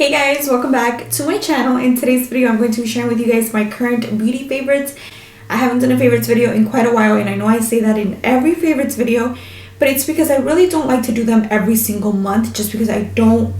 Hey guys, welcome back to my channel. In today's video, I'm going to be sharing with you guys my current beauty favorites. I haven't done a favorites video in quite a while, and I know I say that in every favorites video, but it's because I really don't like to do them every single month, just because I don't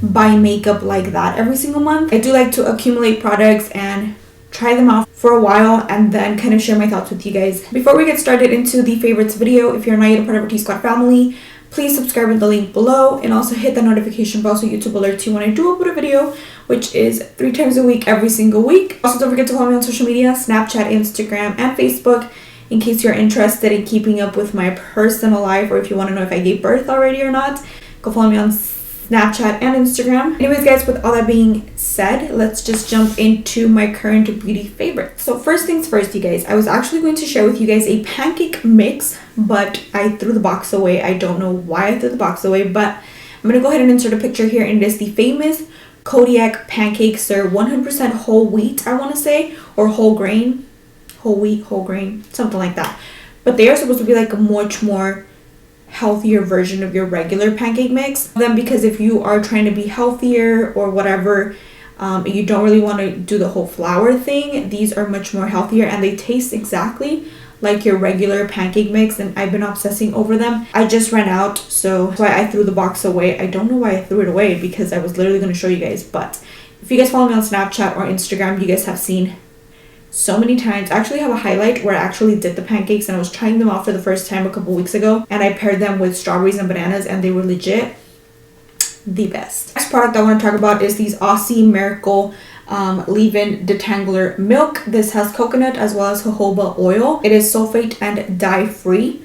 buy makeup like that every single month. I do like to accumulate products and try them out for a while and then kind of share my thoughts with you guys. Before we get started into the favorites video, if you're not yet a part of our T-Squad family, please subscribe with the link below and also hit the notification bell so YouTube alerts you when I do upload a video, which is 3 times a week, every single week. Also, don't forget to follow me on social media, Snapchat, Instagram, and Facebook, in case you're interested in keeping up with my personal life, or if you want to know if I gave birth already or not, go follow me on Snapchat and Instagram. Anyways guys, with all that being said, let's just jump into my current beauty favorites. So first things first, you guys, I was actually going to share with you guys a pancake mix, but I threw the box away. I don't know why I threw the box away, but I'm gonna go ahead and insert a picture here, and it is the famous Kodiak pancakes. They're 100% whole wheat, I want to say, or whole grain, whole wheat, whole grain, something like that. But they are supposed to be like a much more healthier version of your regular pancake mix. Then, because if you are trying to be healthier or whatever, you don't really want to do the whole flour thing, these are much more healthier and they taste exactly like your regular pancake mix, and I've been obsessing over them. I just ran out, so that's why I threw the box away. I don't know why I threw it away, because I was literally going to show you guys. But if you guys follow me on Snapchat or Instagram, you guys have seen so many times. I actually have a highlight where I actually did the pancakes, and I was trying them out for the first time a couple weeks ago, and I paired them with strawberries and bananas, and they were legit the best. Next product I want to talk about is these Aussie Miracle leave-in detangler milk. This has coconut as well as jojoba oil. It is sulfate and dye free.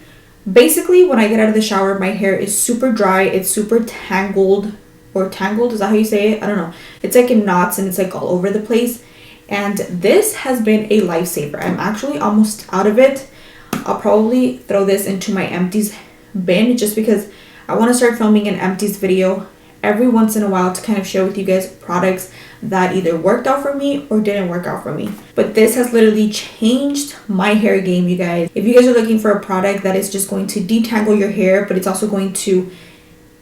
Basically, when I get out of the shower, my hair is super dry, it's super tangled, or tangled, is that how you say it? I don't know. It's like in knots and it's like all over the place. And this has been a lifesaver. I'm actually almost out of it. I'll probably throw this into my empties bin, just because I want to start filming an empties video every once in a while to kind of share with you guys products that either worked out for me or didn't work out for me. But this has literally changed my hair game, you guys. If you guys are looking for a product that is just going to detangle your hair, but it's also going to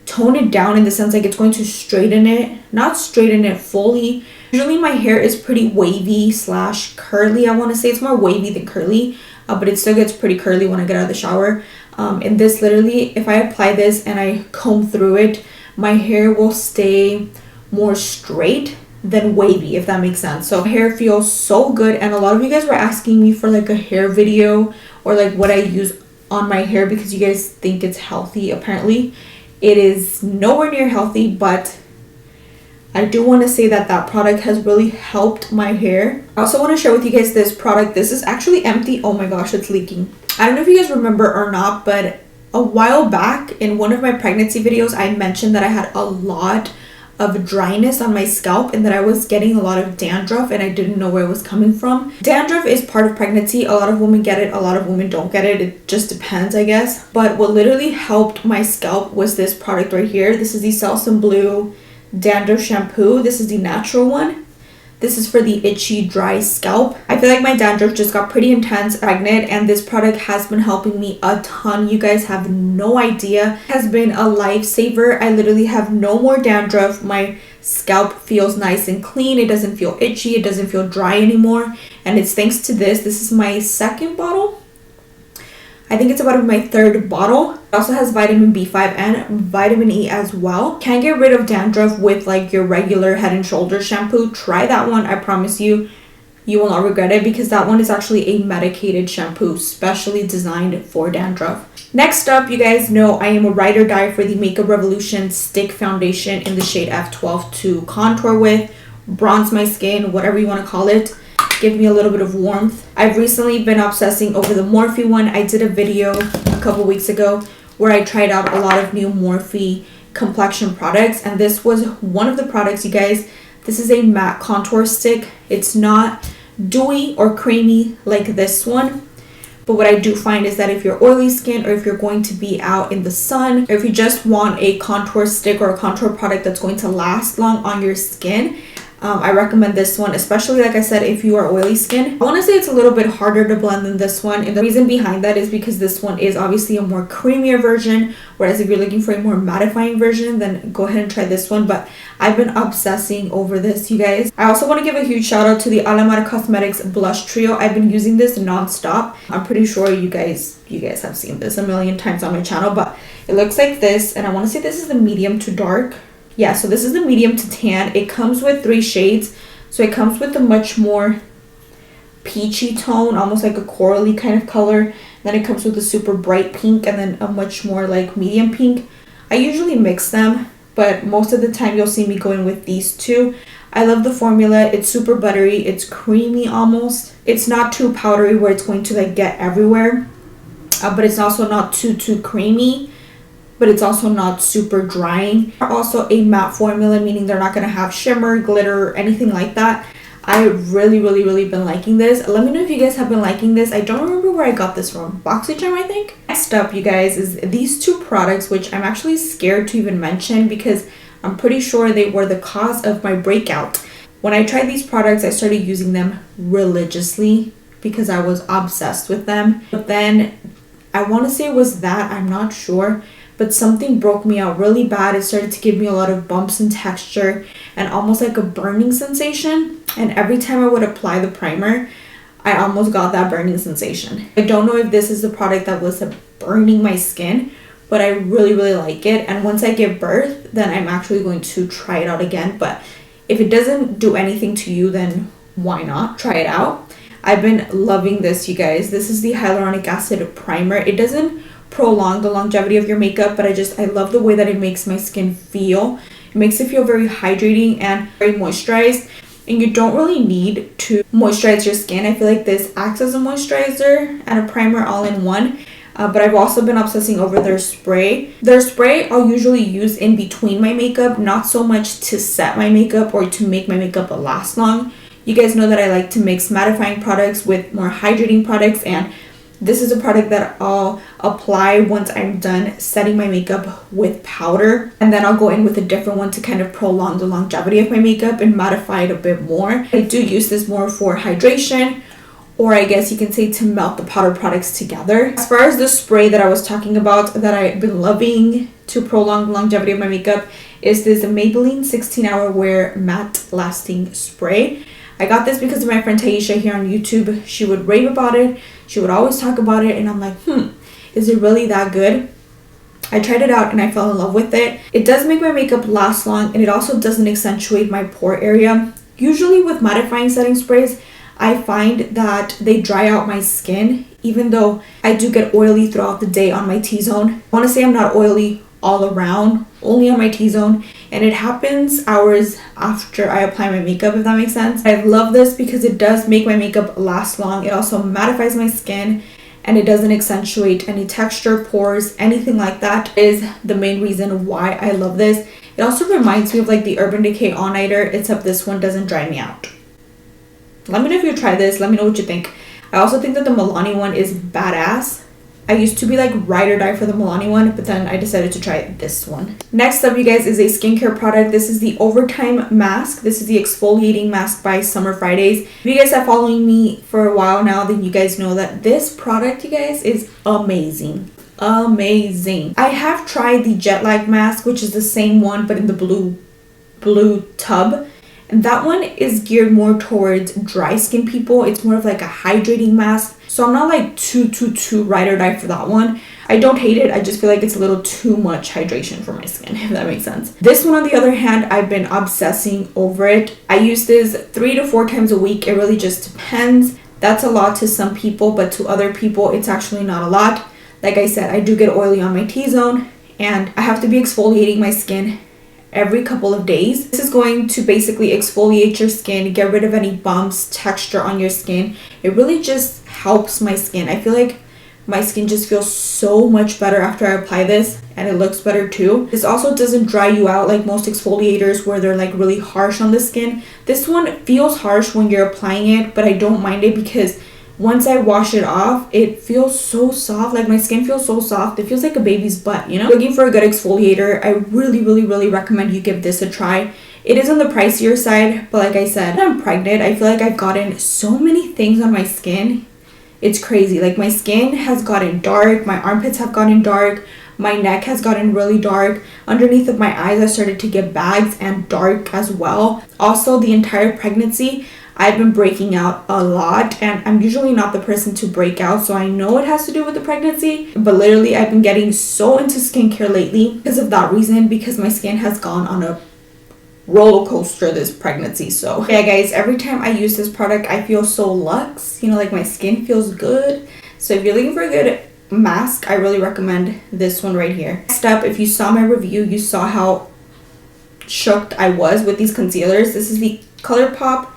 tone it down in the sense like it's going to straighten it, not straighten it fully. Usually my hair is pretty wavy slash curly. I want to say it's more wavy than curly, but it still gets pretty curly when I get out of the shower. And this literally, if I apply this and I comb through it, my hair will stay more straight than wavy, if that makes sense. So hair feels so good, and a lot of you guys were asking me for like a hair video or like what I use on my hair, because you guys think it's healthy. Apparently it is nowhere near healthy, but I do want to say that that product has really helped my hair. I also want to share with you guys this product. This is actually empty. Oh my gosh, it's leaking. I don't know if you guys remember or not, but a while back in one of my pregnancy videos, I mentioned that I had a lot of dryness on my scalp and that I was getting a lot of dandruff, and I didn't know where it was coming from. Dandruff is part of pregnancy. A lot of women get it, a lot of women don't get it. It just depends, I guess. But what literally helped my scalp was this product right here. This is the Selsun Blue dandruff shampoo. This is the natural one. This is for the itchy, dry scalp. I feel like my dandruff just got pretty intense pregnant, and this product has been helping me a ton. You guys have no idea. It has been a lifesaver. I literally have no more dandruff. My scalp feels nice and clean. It doesn't feel itchy. It doesn't feel dry anymore. And it's thanks to this. This is my second bottle. I think it's about my third bottle. It also has vitamin B5 and vitamin E as well. Can get rid of dandruff with like your regular Head and Shoulders shampoo. Try that one. I promise you, you will not regret it, because that one is actually a medicated shampoo specially designed for dandruff. Next up, you guys know I am a ride or die for the Makeup Revolution Stick Foundation in the shade F12 to contour with, bronze my skin, whatever you want to call it. Give me a little bit of warmth. I've recently been obsessing over the Morphe one. I did a video a couple weeks ago where I tried out a lot of new Morphe complexion products, and this was one of the products, you guys. This is a matte contour stick. It's not dewy or creamy like this one, but what I do find is that if you're oily skin, or if you're going to be out in the sun, or if you just want a contour stick or a contour product that's going to last long on your skin, I recommend this one, especially like I said, if you are oily skin. I want to say it's a little bit harder to blend than this one, and the reason behind that is because this one is obviously a more creamier version, whereas if you're looking for a more mattifying version, then go ahead and try this one. But I've been obsessing over this, you guys. I also want to give a huge shout out to the Alamar Cosmetics Blush Trio. I've been using this non-stop. I'm pretty sure you guys have seen this a million times on my channel, but it looks like this, and I want to say this is the medium to dark. Yeah, so this is the medium to tan. It comes with 3 shades. So it comes with a much more peachy tone, almost like a corally kind of color. Then it comes with a super bright pink and then a much more like medium pink. I usually mix them, but most of the time you'll see me going with these two. I love the formula. It's super buttery. It's creamy almost. It's not too powdery where it's going to like get everywhere. But it's also not too creamy. But it's also not super drying. Also a matte formula, meaning they're not going to have shimmer, glitter, or anything like that. I really been liking this. Let me know if you guys have been liking this. I don't remember where I got this from. BoxyCharm, I think. Next up, you guys, is these 2 products, which I'm actually scared to even mention because I'm pretty sure they were the cause of my breakout. When I tried these products, I started using them religiously because I was obsessed with them. But then I want to say it was that, I'm not sure. But something broke me out really bad. It started to give me a lot of bumps in texture and almost like a burning sensation. And every time I would apply the primer, I almost got that burning sensation. I don't know if this is the product that was burning my skin, but I really like it. And once I give birth, then I'm actually going to try it out again. But if it doesn't do anything to you, then why not try it out? I've been loving this, you guys. This is the hyaluronic acid primer. It doesn't prolong the longevity of your makeup, but I love the way that it makes my skin feel. It makes it feel very hydrating and very moisturized, and you don't really need to moisturize your skin. I feel like this acts as a moisturizer and a primer all in one. But I've also been obsessing over their spray. Their spray I'll usually use in between my makeup, not so much to set my makeup or to make my makeup last long. You guys know that I like to mix mattifying products with more hydrating products, and this is a product that I'll apply once I'm done setting my makeup with powder. And then I'll go in with a different one to kind of prolong the longevity of my makeup and mattify it a bit more. I do use this more for hydration, or I guess you can say to melt the powder products together. As far as the spray that I was talking about that I've been loving to prolong the longevity of my makeup is this Maybelline 16-Hour Wear Matte Lasting Spray. I got this because of my friend Taisha here on YouTube. She would rave about it. She would always talk about it, and I'm like, is it really that good? I tried it out and I fell in love with it. It does make my makeup last long, and it also doesn't accentuate my pore area. Usually with mattifying setting sprays, I find that they dry out my skin, even though I do get oily throughout the day on my T-zone. I want to say I'm not oily all around, only on my T-zone, and it happens hours after I apply my makeup, if that makes sense. I love this because it does make my makeup last long. It also mattifies my skin, and it doesn't accentuate any texture, pores, anything like that. Is the main reason why I love this. It also reminds me of like the Urban Decay All Nighter, except this one doesn't dry me out. Let me know if you try this. Let me know what you think. I also think that the Milani one is badass. I used to be like ride or die for the Milani one, but then I decided to try this one. Next up, you guys, is a skincare product. This is the Overtime Mask. This is the exfoliating mask by Summer Fridays. If you guys have following me for a while now, then you guys know that this product, you guys, is amazing. Amazing. I have tried the Jet Lag mask, which is the same one, but in the blue tub. And that one is geared more towards dry skin people. It's more of like a hydrating mask. So I'm not like too ride or die for that one. I don't hate it. I just feel like it's a little too much hydration for my skin, if that makes sense. This one, on the other hand, I've been obsessing over it. I use this 3 to 4 times a week. It really just depends. That's a lot to some people, but to other people, it's actually not a lot. Like I said, I do get oily on my T-zone, and I have to be exfoliating my skin every couple of days. This is going to basically exfoliate your skin, get rid of any bumps, texture on your skin. It really just helps my skin. I feel like my skin just feels so much better after I apply this, and it looks better too. This also doesn't dry you out like most exfoliators where they're like really harsh on the skin. This one feels harsh when you're applying it, but I don't mind it because once I wash it off, it feels so soft. Like my skin feels so soft. It feels like a baby's butt, you know? Looking for a good exfoliator, I really recommend you give this a try. It is on the pricier side, but like I said, when I'm pregnant, I feel like I've gotten so many things on my skin. It's crazy. Like my skin has gotten dark, my armpits have gotten dark, my neck has gotten really dark. Underneath of my eyes, I started to get bags and dark as well. Also, the entire pregnancy, I've been breaking out a lot, and I'm usually not the person to break out, so I know it has to do with the pregnancy, but literally I've been getting so into skincare lately because of that reason, because my skin has gone on a roller coaster this pregnancy. So yeah guys, every time I use this product I feel so luxe, you know, like my skin feels good. So if you're looking for a good mask, I really recommend this one right here. Next up, if you saw my review, you saw how shocked I was with these concealers. This is the ColourPop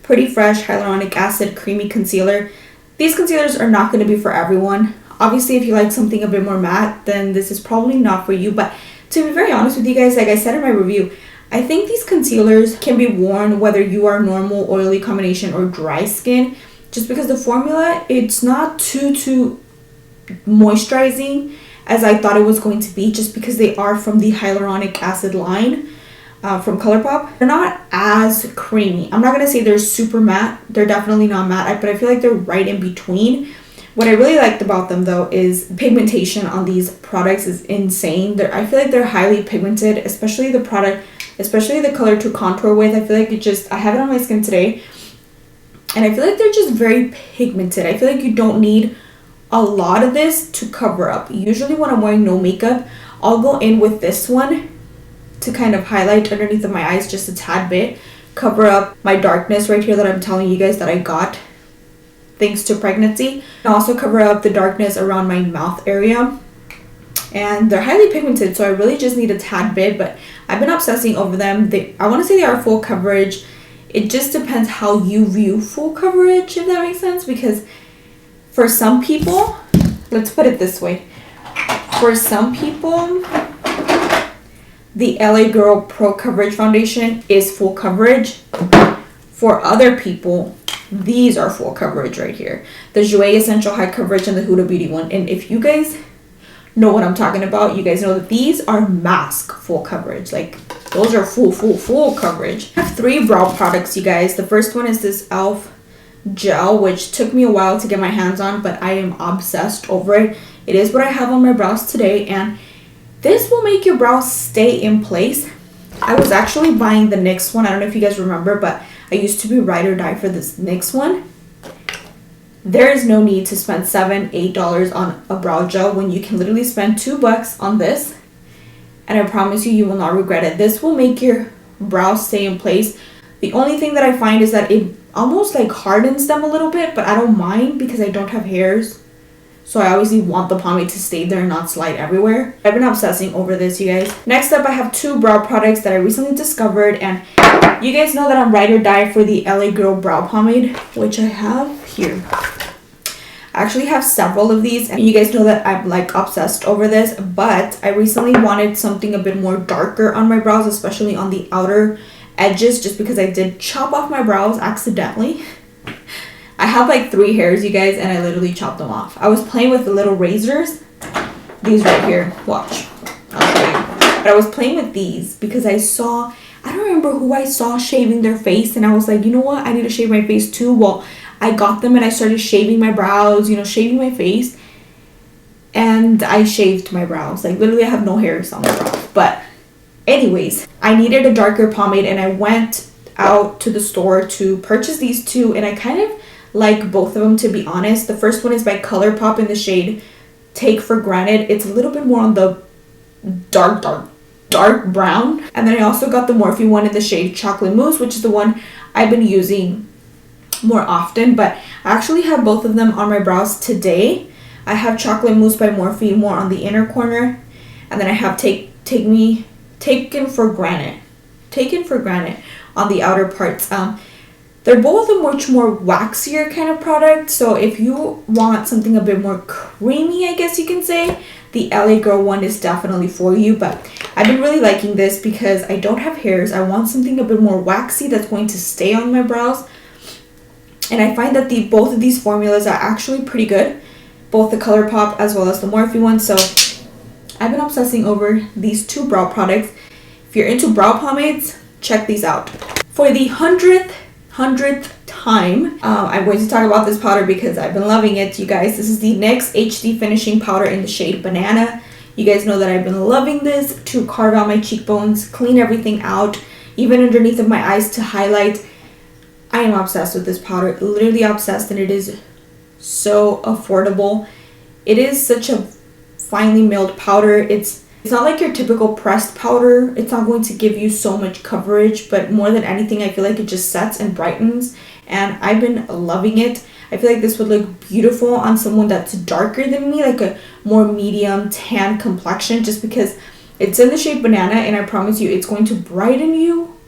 Pretty Fresh Hyaluronic Acid Creamy Concealer. These concealers are not going to be for everyone. Obviously, if you like something a bit more matte, then this is probably not for you. But to be very honest with you guys, like I said in my review, I think these concealers can be worn whether you are normal, oily combination, or dry skin. Just because the formula, it's not too moisturizing as I thought it was going to be, just because they are from the hyaluronic acid line. From ColourPop. They're not as creamy. I'm not going to say they're super matte. They're definitely not matte, but I feel like they're right in between. What I really liked about them though is pigmentation on these products is insane. I feel like they're highly pigmented, especially the product, especially the color to contour with. I feel like I have it on my skin today, and I feel like they're just very pigmented. I feel like you don't need a lot of this to cover up. Usually when I'm wearing no makeup, I'll go in with this one to kind of highlight underneath of my eyes just a tad bit, cover up my darkness right here that I'm telling you guys that I got thanks to pregnancy, and also cover up the darkness around my mouth area. And they're highly pigmented, so I really just need a tad bit, but I've been obsessing over them. I want to say they are full coverage. It just depends how you view full coverage, if that makes sense, because for some people, let's put it this way, for some people the LA Girl Pro Coverage Foundation is full coverage. For other people, these are full coverage right here. The Jouer Essential High Coverage and the Huda Beauty one. And if you guys know what I'm talking about, you guys know that these are mask full coverage. Like, those are full coverage. I have 3 brow products, you guys. The first one is this e.l.f. gel, which took me a while to get my hands on, but I am obsessed over it. It is what I have on my brows today, and this will make your brows stay in place. I was actually buying the NYX one. I don't know if you guys remember, but I used to be ride or die for this NYX one. There is no need to spend $7, $8 on a brow gel when you can literally spend $2 on this. And I promise you, you will not regret it. This will make your brows stay in place. The only thing that I find is that it almost like hardens them a little bit, but I don't mind because I don't have hairs. So I obviously want the pomade to stay there and not slide everywhere. I've been obsessing over this, you guys. Next up, I have 2 brow products that I recently discovered. And you guys know that I'm ride or die for the LA Girl Brow Pomade, which I have here. I actually have several of these, and you guys know that I'm like obsessed over this. But I recently wanted something a bit more darker on my brows, especially on the outer edges, just because I did chop off my brows accidentally. I have like 3 hairs, you guys, and I literally chopped them off. I was playing with the little razors. These right here. Watch. I'll show you. But I was playing with these because I don't remember who I saw shaving their face, and I was like, you know what? I need to shave my face too. Well, I got them and I started shaving my brows, you know, shaving my face. And I shaved my brows. Like, literally, I have no hairs on my brows. But anyways, I needed a darker pomade, and I went out to the store to purchase these 2, and I kind of like both of them, to be honest. The first one is by ColourPop in the shade Take for Granted. It's a little bit more on the dark brown. And then I also got the Morphe one in the shade Chocolate Mousse, which is the one I've been using more often. But I actually have both of them on my brows today. I have Chocolate Mousse by Morphe more on the inner corner, and then I have Taken for Granted on the outer parts. They're both a much more waxier kind of product, so if you want something a bit more creamy, I guess you can say, the LA Girl one is definitely for you. But I've been really liking this because I don't have hairs. I want something a bit more waxy that's going to stay on my brows, and I find that both of these formulas are actually pretty good, both the ColourPop as well as the Morphe one. So I've been obsessing over these 2 brow products. If you're into brow pomades, check these out. For the hundredth time, I'm going to talk about this powder because I've been loving it, you guys. This is the NYX HD Finishing Powder in the shade Banana. You guys know that I've been loving this to carve out my cheekbones, clean everything out, even underneath of my eyes to highlight. I am obsessed with this powder, literally obsessed, and it is so affordable. It is such a finely milled powder. It's not like your typical pressed powder. It's not going to give you so much coverage, but more than anything, I feel like it just sets and brightens, and I've been loving it. I feel like this would look beautiful on someone that's darker than me, like a more medium tan complexion, just because it's in the shade Banana, and I promise you it's going to brighten you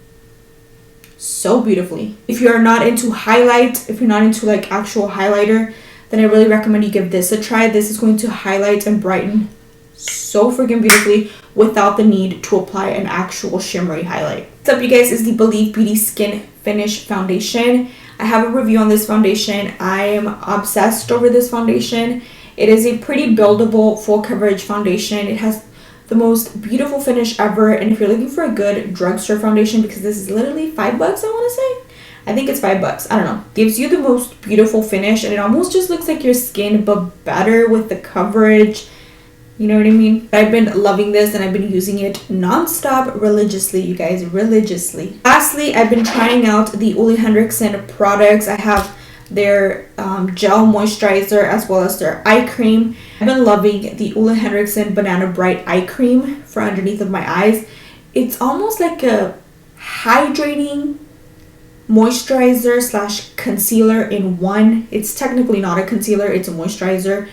so beautifully. If you're not into highlight, if you're not into like actual highlighter, then I really recommend you give this a try. This is going to highlight and brighten so freaking beautifully without the need to apply an actual shimmery highlight. What's up, you guys, is the Believe Beauty Skin Finish Foundation. I have a review on this foundation. I am obsessed over this foundation. It is a pretty buildable full coverage foundation. It has the most beautiful finish ever, and if you're looking for a good drugstore foundation, because this is literally $5, I want to say. I think it's $5. I don't know. Gives you the most beautiful finish, and it almost just looks like your skin, but better with the coverage. You know what I mean? I've been loving this, and I've been using it non-stop, religiously, you guys, religiously. Lastly, I've been trying out the Ole Henriksen products. I have their gel moisturizer as well as their eye cream. I've been loving the Ole Henriksen Banana Bright Eye Cream for underneath of my eyes. It's almost like a hydrating moisturizer slash concealer in one. It's technically not a concealer, it's a moisturizer,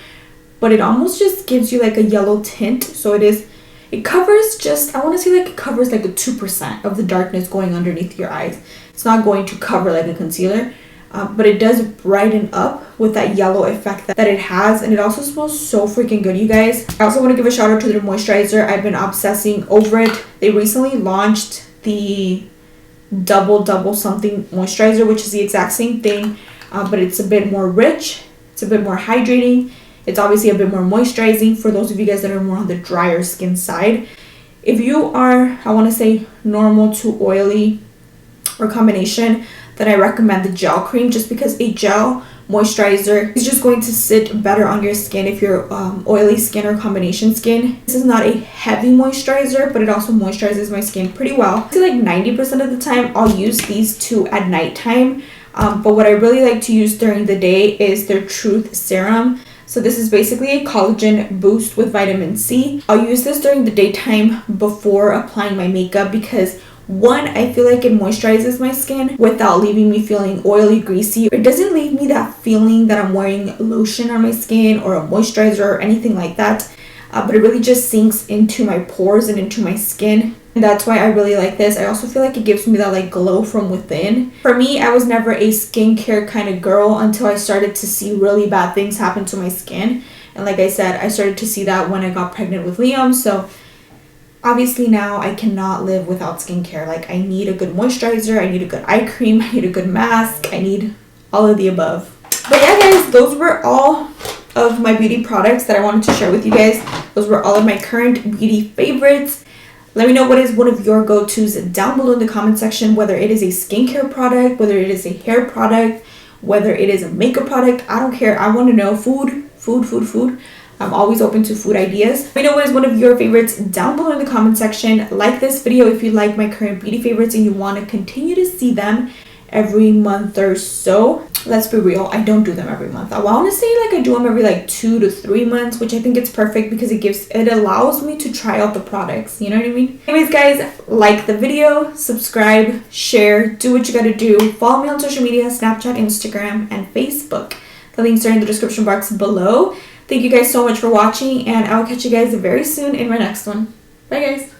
but it almost just gives you like a yellow tint. So it covers just, I want to say like it covers like a 2% of the darkness going underneath your eyes. It's not going to cover like a concealer, but it does brighten up with that yellow effect that it has, and it also smells so freaking good, you guys. I also want to give a shout out to their moisturizer. I've been obsessing over it. They recently launched the double something moisturizer, which is the exact same thing, but it's a bit more rich, it's a bit more hydrating, it's obviously a bit more moisturizing for those of you guys that are more on the drier skin side. If you are, I want to say, normal to oily or combination, then I recommend the gel cream, just because a gel moisturizer is just going to sit better on your skin if you're oily skin or combination skin. This is not a heavy moisturizer, but it also moisturizes my skin pretty well. I feel like 90% of the time I'll use these two at nighttime, but what I really like to use during the day is their Truth Serum. So this is basically a collagen boost with vitamin C. I'll use this during the daytime before applying my makeup because one, I feel like it moisturizes my skin without leaving me feeling oily, greasy. It doesn't leave me that feeling that I'm wearing lotion on my skin or a moisturizer or anything like that. But it really just sinks into my pores and into my skin. And that's why I really like this. I also feel like it gives me that like glow from within. For me, I was never a skincare kind of girl until I started to see really bad things happen to my skin. And like I said, I started to see that when I got pregnant with Liam. So obviously now I cannot live without skincare. Like I need a good moisturizer, I need a good eye cream, I need a good mask, I need all of the above. But yeah, guys, those were all of my beauty products that I wanted to share with you guys. Those were all of my current beauty favorites. Let me know what is one of your go-tos down below in the comment section, whether it is a skincare product, whether it is a hair product, whether it is a makeup product. I don't care. I want to know. Food. I'm always open to food ideas. Let me know what is one of your favorites down below in the comment section. Like this video if you like my current beauty favorites and you want to continue to see them every month or so. Let's be real, I don't do them every month. I want to say like I do them every like 2 to 3 months, which I think it's perfect because it allows me to try out the products, you know what I mean? Anyways, guys, like the video, subscribe, share, do what you gotta do. Follow me on social media, Snapchat, Instagram, and Facebook. The links are in the description box below. Thank you guys so much for watching, and I will catch you guys very soon in my next one. Bye, guys.